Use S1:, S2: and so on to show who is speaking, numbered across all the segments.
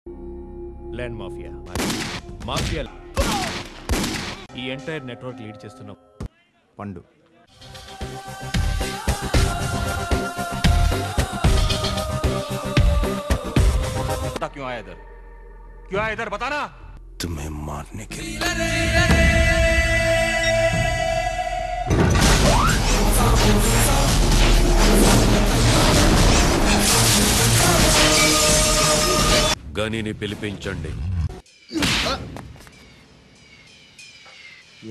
S1: Land mafia mafia ఈ entire network lead చేస్తున్నాం
S2: పండు.
S1: क्यों आया इधर? क्यों आया इधर? बताना।
S2: तुम्हें मारने के लिए।
S3: గనిని పిలిపించండి.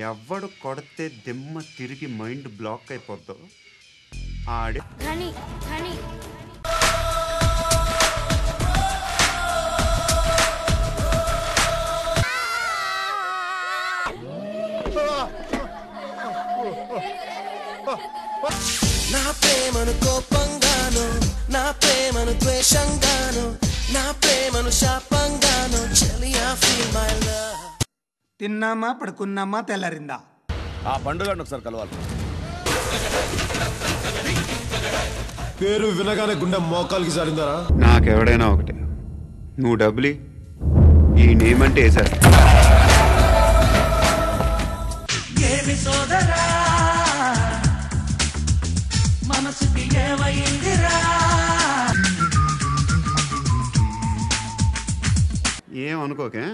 S4: ఎవడు కొడితే దిమ్మ తిరిగి మైండ్ బ్లాక్ అయిపోద్దో ఆడే
S5: గని గని
S6: నా ప్రేమను కోపంగాను, నా ప్రేమను ద్వేషంగాను, నా ప్రేమను శాపంగాను, చెలియా ఫీల్ మై లవ్.
S7: తిన్నామా పడుకున్నామా తెల్లారిందా?
S2: ఆ పండుగ ఒకసారి కలవాలి. పేరు వినగానే గుండె మోకాలకి జారిందారా?
S4: నాకెవడైనా ఒకటే, నువ్వు డబ్బులి ఈ నేమ్ అంటే సార్.
S6: ఏమి సోదరా మనసుకి ఏమైందిరా?
S4: ఏం అనుకోకే.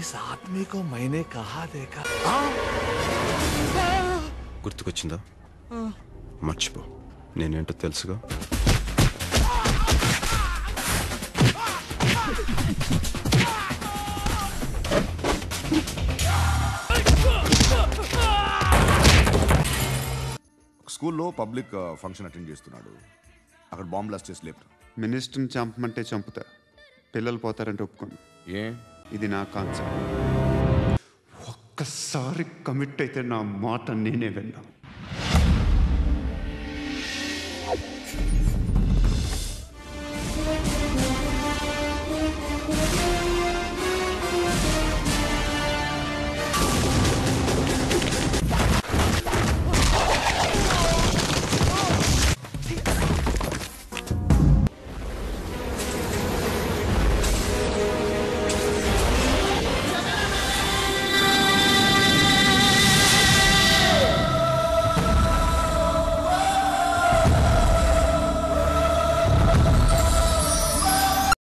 S2: इस आदमी को मैंने कहा देखा.
S3: గుర్తుకొచ్చిందా? మర్చిపో, నేనేంటో తెలుసుగా.
S2: స్కూల్లో పబ్లిక్ ఫంక్షన్ అటెండ్ చేస్తున్నాడు. అక్కడ బాంబ్ బ్లాస్ట్ చేసి లేపు.
S4: మినిస్టర్ని చంపమంటే చంపుతా, పిల్లలు పోతారంటే ఒప్పుకోను.
S2: ఏ
S4: ఇది నా కాన్సెప్ట్. ఒక్కసారి కమిట్ అయితే నా మాట నేనే విన్నా.